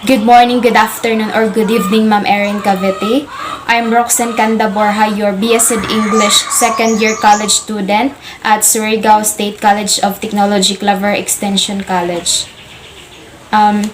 Good morning, good afternoon, or good evening, Ma'am Erin Cavite. I'm Roxan Canda Borja, your BS in English second year college student at Surigao State College of Technology Clover Extension College.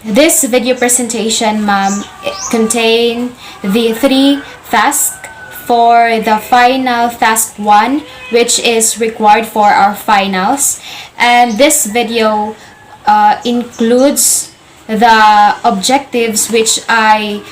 This video presentation, ma'am, contain the three tasks for the final task 1, which is required for our finals. And this video includes the objectives which I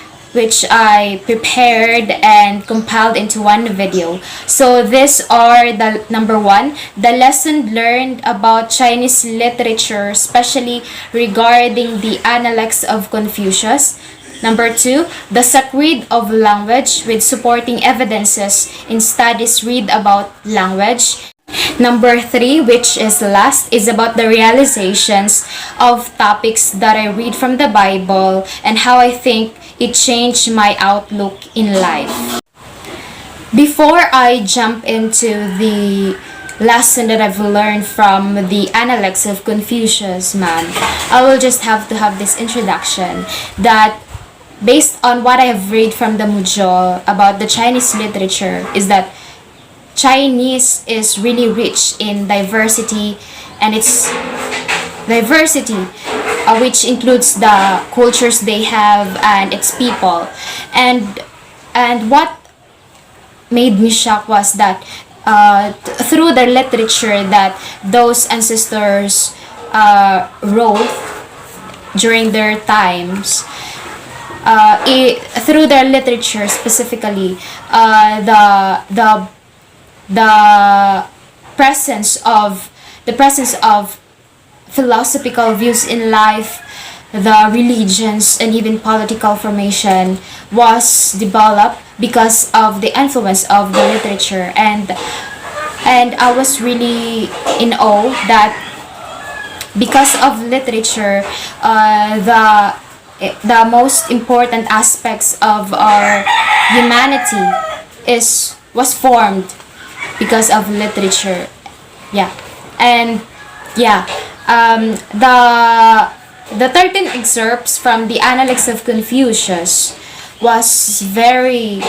prepared and compiled into one video. So these are the number 1, the lesson learned about Chinese literature, especially regarding the Analects of Confucius. Number 2, the sacred of language with supporting evidences in studies read about language. Number 3, which is last, is about the realizations of topics that I read from the Bible and how I think it changed my outlook in life. Before I jump into the lesson that I've learned from the Analects of Confucius, ma'am, I will just have to have this introduction that based on what I have read from the Mujol about the Chinese literature is that Chinese is really rich in diversity, and its diversity, which includes the cultures they have and its people. And what made me shocked was that through the literature that those ancestors wrote during their times, through their literature specifically, the presence of philosophical views in life, the religions, and even political formation was developed because of the influence of the literature. And I was really in awe that because of literature, the most important aspects of our humanity was formed because of literature. The 13 excerpts from the Analects of Confucius was very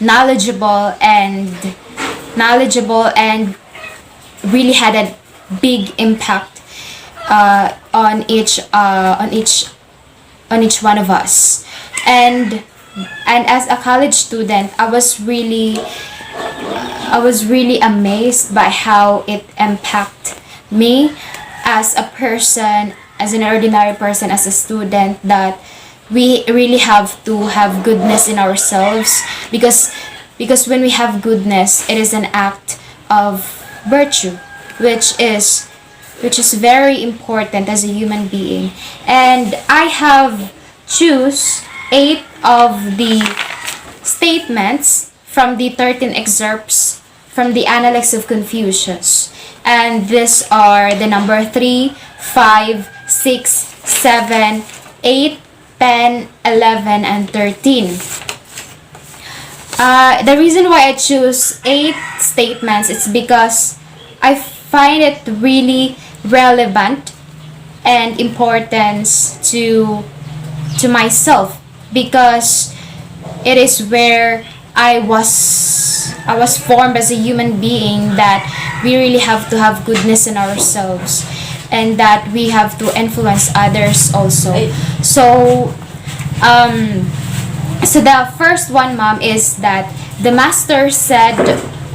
knowledgeable and really had a big impact on each one of us. And as a college student, I was really amazed by how it impacted me as a person, as an ordinary person, as a student, that we really have to have goodness in ourselves, because when we have goodness, it is an act of virtue, which is very important as a human being. And I have choose 8 of the statements from the 13 excerpts from the Analects of Confucius. And these are the number 3, 5, 6, 7, 8, 10, 11, and 13. The reason why I choose 8 statements is because I find it really relevant and importance to myself, because it is where I was formed as a human being, that we really have to have goodness in ourselves and that we have to influence others also. So the first one, ma'am, is that the master said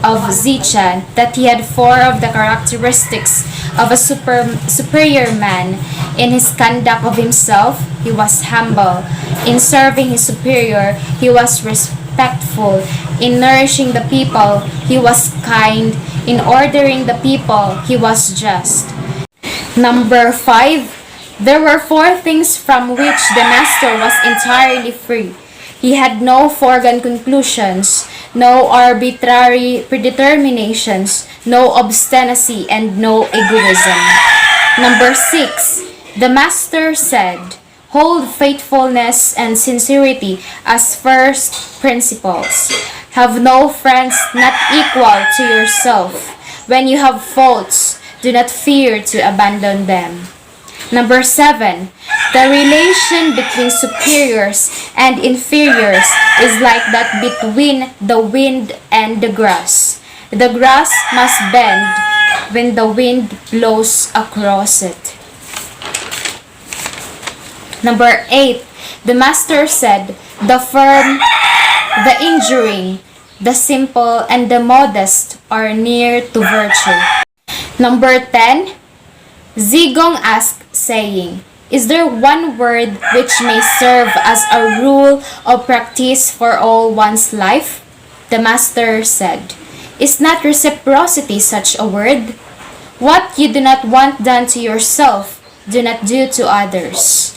of Zichan that he had 4 of the characteristics of a superior man. In his conduct of himself, he was humble. In serving his superior, he was respectful. In nourishing the people, he was kind. In ordering the people, he was just. Number 5, there were 4 things from which the master was entirely free. He had no foregone conclusions, no arbitrary predeterminations, no obstinacy, and no egoism. Number 6, the master said, hold faithfulness and sincerity as first principles. Have no friends not equal to yourself. When you have faults, do not fear to abandon them. Number 7, the relation between superiors and inferiors is like that between the wind and the grass. The grass must bend when the wind blows across it. Number 8, the master said, the firm, the enduring, the simple, and the modest are near to virtue. Number 10, Zigong asked, saying, is there one word which may serve as a rule of practice for all one's life? The master said, is not reciprocity such a word? What you do not want done to yourself, do not do to others.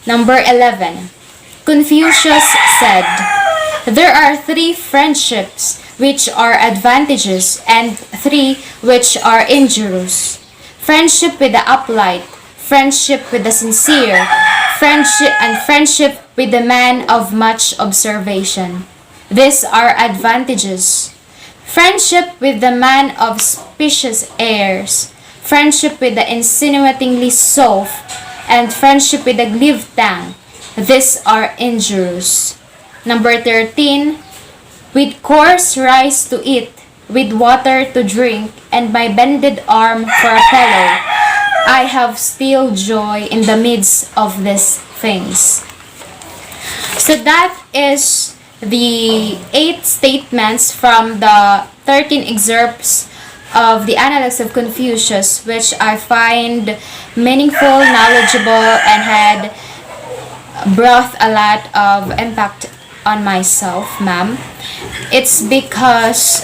Number 11. Confucius said, there are 3 friendships which are advantageous and 3 which are injurious. Friendship with the upright, friendship with the sincere, friendship with the man of much observation. These are advantages. Friendship with the man of specious airs, friendship with the insinuatingly soft, and friendship with the glib tongue. These are injurious. Number 13, with coarse rice to eat, with water to drink, and my bended arm for a pillow, I have still joy in the midst of these things. So that is the 8 statements from the 13 excerpts of the Analects of Confucius, which I find meaningful, knowledgeable, and had brought a lot of impact on myself, ma'am. It's because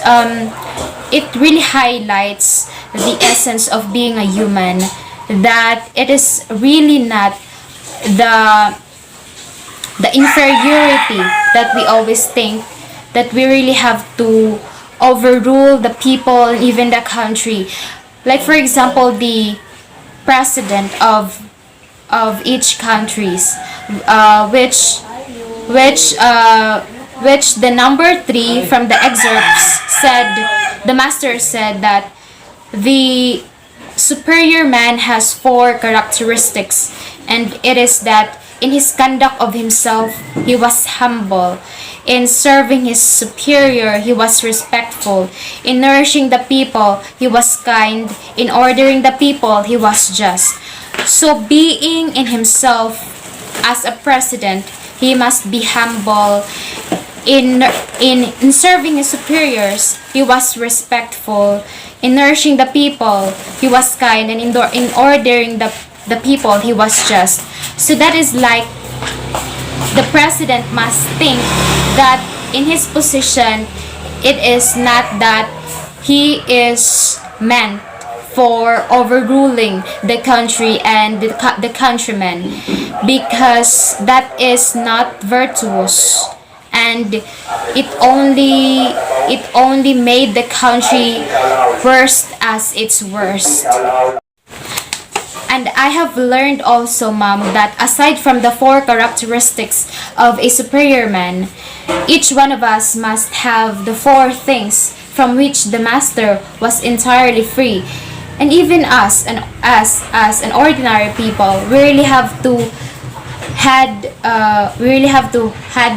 it really highlights the essence of being a human, that it is really not the inferiority that we always think, that we really have to overrule the people and even the country. Like for example, the president of each countries, which the number 3 from the excerpts said, the master said that the superior man has 4 characteristics, and it is that in his conduct of himself, he was humble. In serving his superior, he was respectful. In nourishing the people, he was kind. In ordering the people, he was just. So being in himself as a president, he must be humble. In serving his superiors, he was respectful. In nourishing the people, he was kind. And in ordering the people, he was just. So that is like the president must think that in his position, it is not that he is meant for overruling the country and the countrymen, because that is not virtuous, and it only made the country worst as its worst. And I have learned also, ma'am, that aside from the 4 characteristics of a superior man, each one of us must have the 4 things from which the master was entirely free. And even us, and as an ordinary people, we really have to had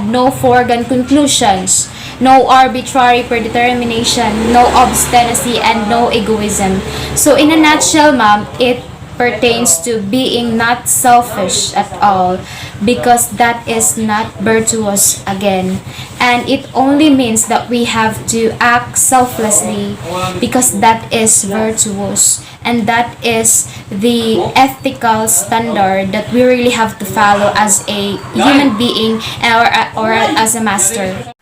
no foregone conclusions, no arbitrary predetermination, no obstinacy, and no egoism. So in a nutshell, ma'am, it pertains to being not selfish at all, because that is not virtuous again, and it only means that we have to act selflessly, because that is virtuous, and that is the ethical standard that we really have to follow as a human being or as a master.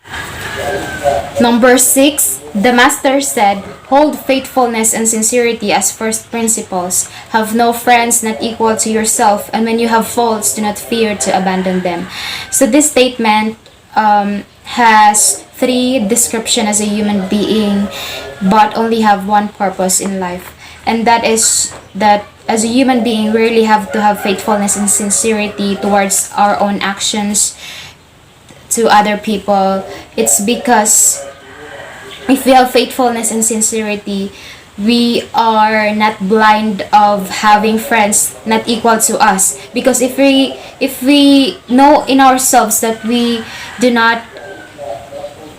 Number 6, the master said, hold faithfulness and sincerity as first principles. Have no friends not equal to yourself, and when you have faults, do not fear to abandon them. So this statement has 3 descriptions as a human being, but only have 1 purpose in life. And that is that as a human being, we really have to have faithfulness and sincerity towards our own actions, to other people. It's because if we have faithfulness and sincerity, we are not blind of having friends not equal to us, because if we know in ourselves that we do not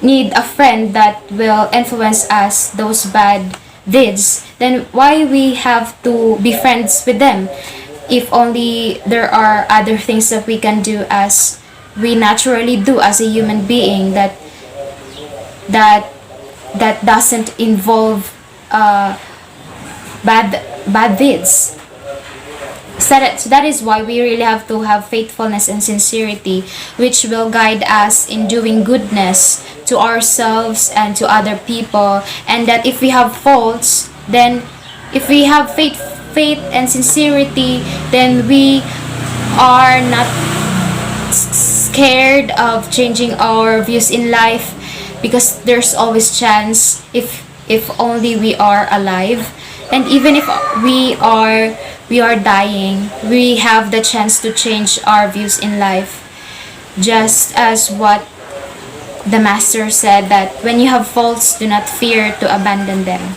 need a friend that will influence us those bad deeds, then why we have to be friends with them if only there are other things that we can do as we naturally do as a human being that doesn't involve bad deeds. So that is why we really have to have faithfulness and sincerity, which will guide us in doing goodness to ourselves and to other people. And that if we have faults, then if we have faith and sincerity, then we are not scared of changing our views in life, because there's always chance if only we are alive. And even if we are dying, we have the chance to change our views in life, just as what the master said, that when you have faults, do not fear to abandon them.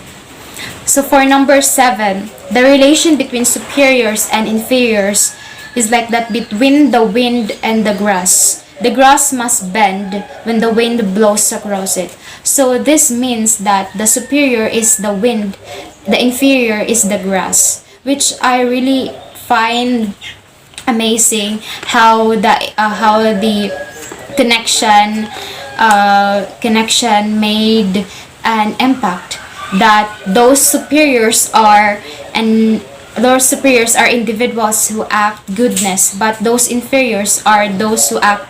So for number 7, the relation between superiors and inferiors is like that between the wind and the grass. The grass must bend when the wind blows across it. So this means that the superior is the wind, the inferior is the grass, which I really find amazing how the connection made an impact, that those superiors are individuals who act goodness, but those inferiors are those who act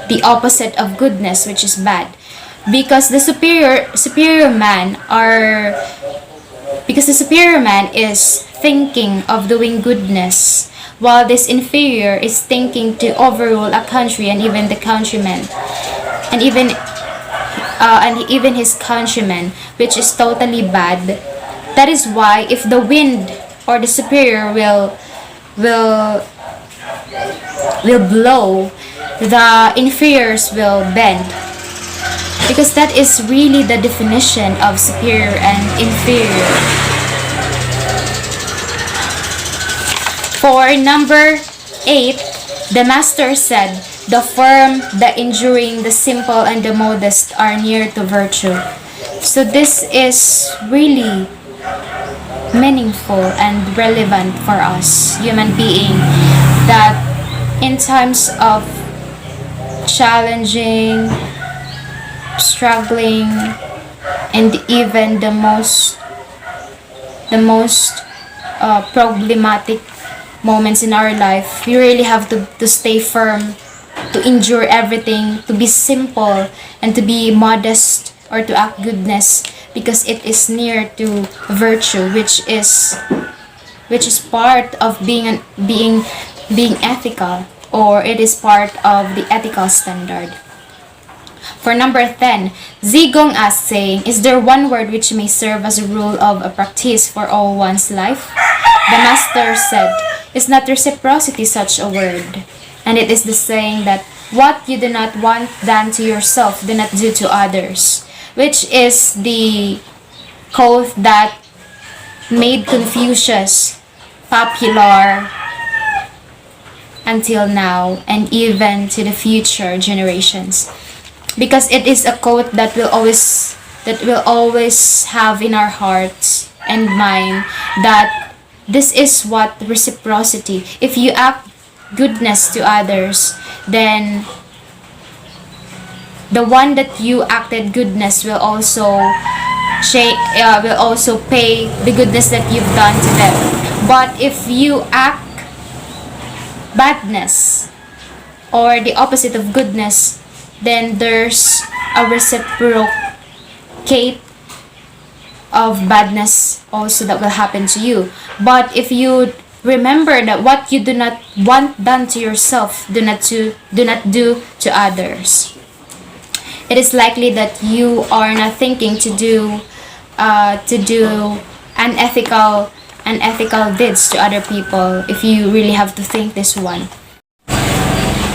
the opposite of goodness, which is bad. Because the superior man is thinking of doing goodness, while this inferior is thinking to overrule a country and even the countrymen, and even his countrymen, which is totally bad. That is why if the wind or the superior will blow, the inferiors will bend, because that is really the definition of superior and inferior. For number 8, the master said, the firm, the enduring, the simple, and the modest are near to virtue. So this is really meaningful and relevant for us human being, that in times of challenging, struggling, and even the most problematic moments in our life, we really have to stay firm, to endure everything, to be simple, and to be modest, or to act goodness, because it is near to virtue, which is part of being ethical, or it is part of the ethical standard. For number 10, Zigong asked, saying, is there one word which may serve as a rule of a practice for all one's life? The master said, is not reciprocity such a word? And it is the saying that what you do not want done to yourself, do not do to others, which is the quote that made Confucius popular until now, and even to the future generations, because it is a quote that will always have in our hearts and mind, that this is what reciprocity. If you act goodness to others, then the one that you acted goodness will also pay the goodness that you've done to them. But if you act badness, or the opposite of goodness, then there's a reciprocate of badness also that will happen to you. But if you remember that what you do not want done to yourself, do not do to others, it is likely that you are not thinking to do unethical deeds to other people, if you really have to think this one.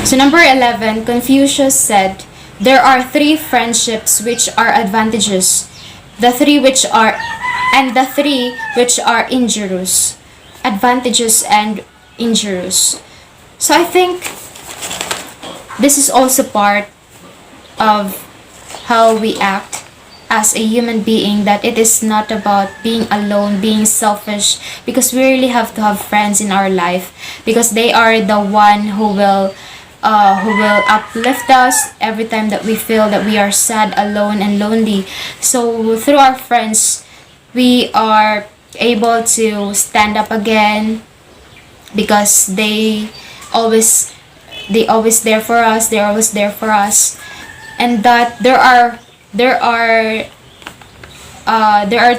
So number 11, Confucius said, there are 3 friendships which are advantageous. The 3 which are and the three which are injurious, advantageous and injurious. So I think this is also part of how we act as a human being, that it is not about being alone, being selfish, because we really have to have friends in our life, because they are the one who will uplift us every time that we feel that we are sad, alone, and lonely. So through our friends, we are able to stand up again, because they always there for us. They're always there for us, and that there are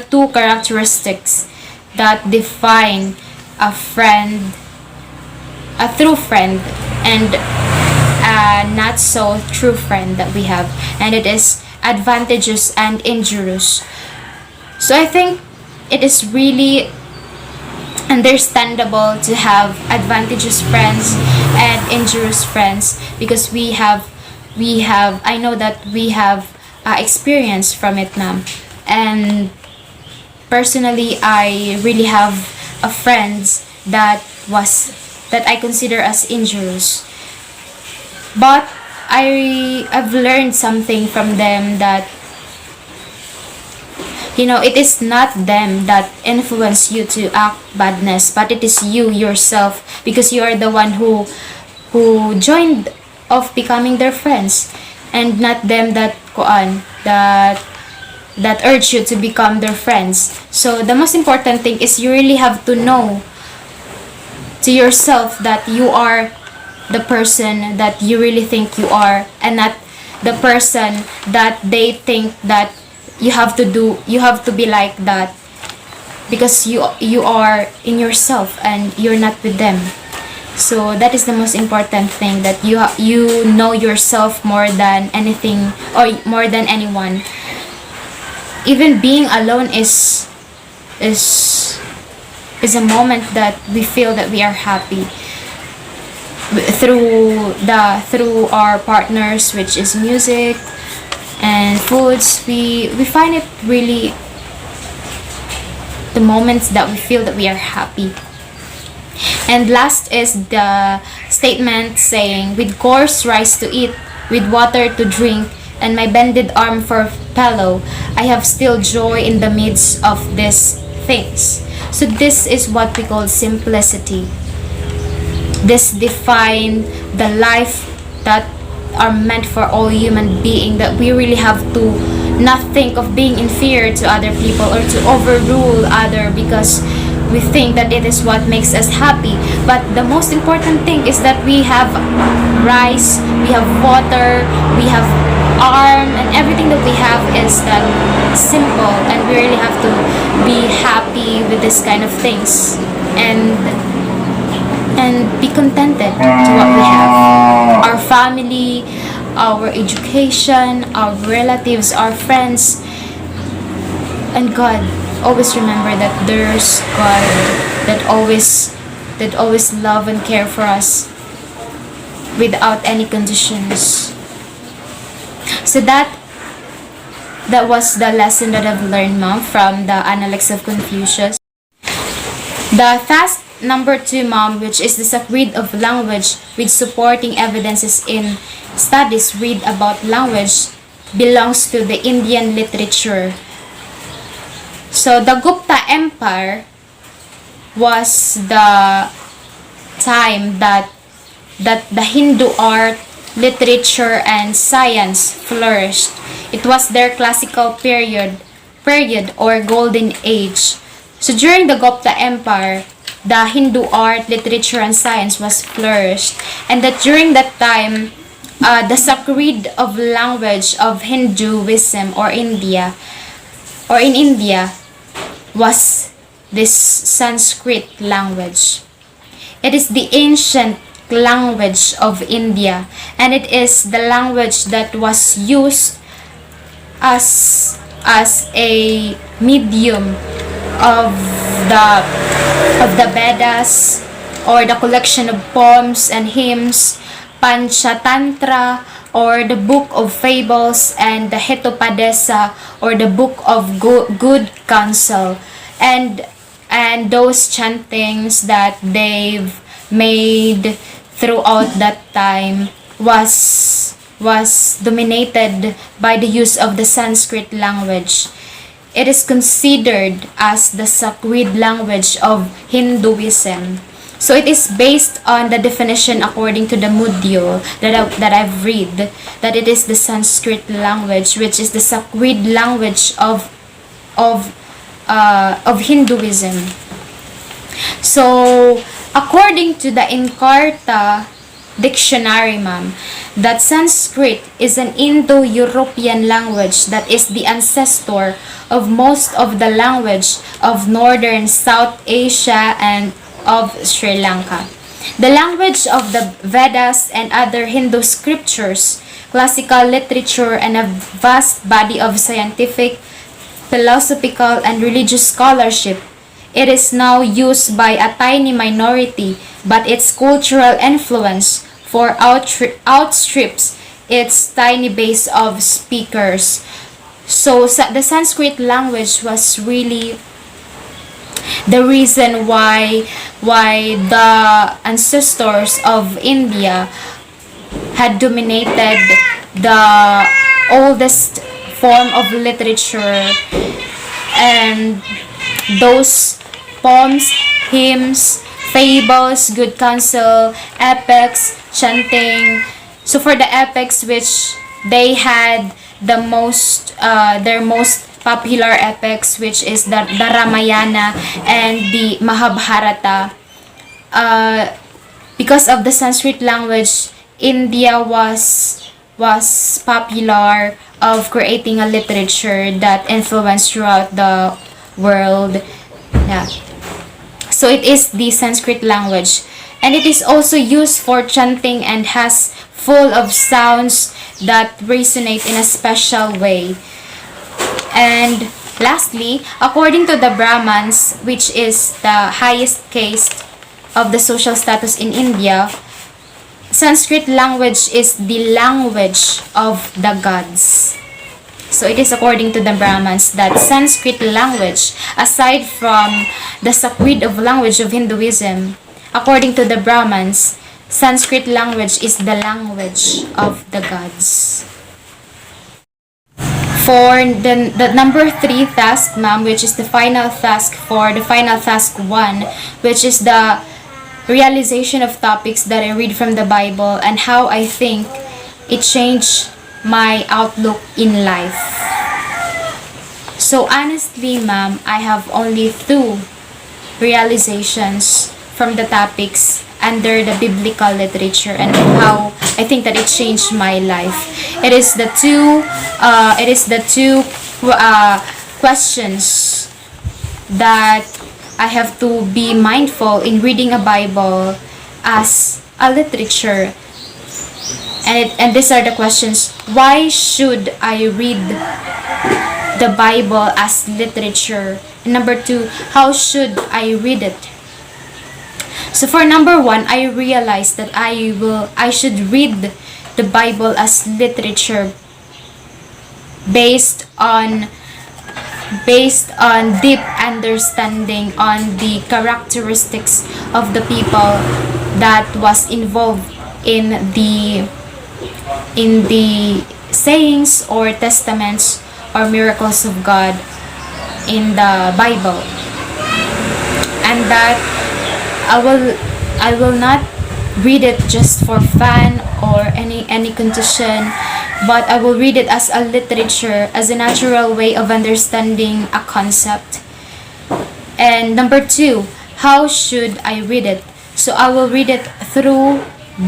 two characteristics that define a friend, a true friend, and a not so true friend that we have, and it is advantageous and injurious. So I think it is really understandable to have advantageous friends and injurious friends, because I know that we have experience from it, ma'am. And personally, I really have a friends that I consider as injurious, but I've learned something from them, that it is not them that influence you to act badness, but it is you yourself, because you are the one who joined of becoming their friends, and not them that urge you to become their friends. So the most important thing is you really have to know to yourself that you are the person that you really think you are, and not the person that they think that you have to be like that, because you are in yourself and you're not with them. So that is the most important thing, that you know yourself more than anything or more than anyone. Even being alone is a moment that we feel that we are happy through our partners, which is music and foods. We find it really the moments that we feel that we are happy. And last is the statement saying, with coarse rice to eat, with water to drink, and my bended arm for pillow, I have still joy in the midst of these things. So this is what we call simplicity. This define the life that are meant for all human being, that we really have to not think of being inferior to other people or to overrule other, because we think that it is what makes us happy. But the most important thing is that we have rice, we have water, we have arm, and everything that we have is that simple, and we really have to be happy with this kind of things, and be contented to what we have. Our family, our education, our relatives, our friends, and God. Always remember that there's God that always love and care for us without any conditions. So that was the lesson that I've learned, mom, from the Analects of Confucius. The task number 2, mom, which is the read of language with supporting evidences in studies read about language, belongs to the Indian literature. So the Gupta Empire was the time that the Hindu art, literature, and science flourished. It was their classical period or golden age. So during the Gupta Empire, the Hindu art, literature, and science was flourished, and that during that time, the sacred of language of Hinduism or in India was this Sanskrit language. It is the ancient language of India, and it is the language that was used as a medium of the Vedas, or the collection of poems and hymns Panchatantra, or the Book of Fables, and the Hitopadesa, or the Book of Good Counsel. And those chantings that they've made throughout that time was dominated by the use of the Sanskrit language. It is considered as the sacred language of Hinduism. So it is based on the definition according to the module that I've read, that it is the Sanskrit language, which is the sacred language of Hinduism. So according to the Encarta dictionary, ma'am, that Sanskrit is an Indo-European language that is the ancestor of most of the language of northern South Asia and of Sri Lanka. The language of the Vedas and other Hindu scriptures, classical literature, and a vast body of scientific, philosophical, and religious scholarship. It is now used by a tiny minority, but its cultural influence outstrips its tiny base of speakers. So the Sanskrit language was really the reason why the ancestors of India had dominated the oldest form of literature, and those poems, hymns, fables, good counsel, epics, chanting. So for the epics, which they had the most their most popular epics, which is the Ramayana and the Mahabharata, because of the Sanskrit language, India was popular of creating a literature that influenced throughout the world. Yeah. So it is the Sanskrit language, and it is also used for chanting and has full of sounds that resonate in a special way. And lastly, according to the Brahmins, which is the highest caste of the social status in India, Sanskrit language is the language of the gods. So it is according to the Brahmins that Sanskrit language, aside from the sacred of language of Hinduism, according to the Brahmins, Sanskrit language is the language of the gods. For the number 3 task, ma'am, which is the final task for the final task 1, which is the realization of topics that I read from the Bible and how I think it changed my outlook in life. So honestly, ma'am, I have only 2 realizations from the topics under the biblical literature and how I think that it changed my life. It is the two questions that I have to be mindful in reading a Bible as a literature. And these are the questions: why should I read the Bible as literature? And number 2, how should I read it? So for number 1, I realized that I should read the Bible as literature based on deep understanding on the characteristics of the people that was involved in the sayings or testaments or miracles of God in the Bible, and that I will not read it just for fun or any condition, but I will read it as a literature, as a natural way of understanding a concept. And number 2, how should I read it? So I will read it through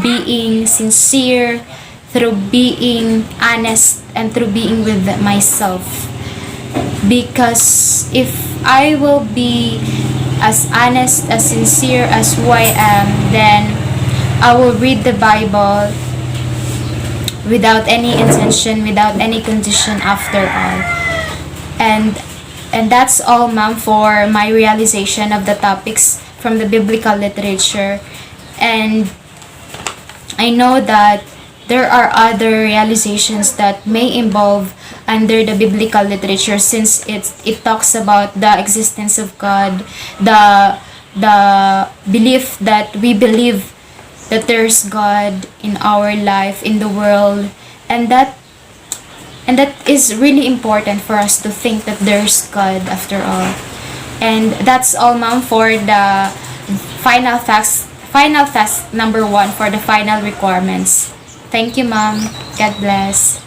being sincere, through being honest, and through being with myself. Because if I will be as honest, as sincere as who I am, then I will read the Bible without any intention, without any condition after all. And that's all, ma'am, for my realization of the topics from the biblical literature. And I know that there are other realizations that may involve under the biblical literature, since it talks about the existence of God, the belief that we believe that there's God in our life, in the world, and that is really important for us to think that there's God after all. And that's all, ma'am, for the final task number 1 for the final requirements. Thank you, ma'am. God bless.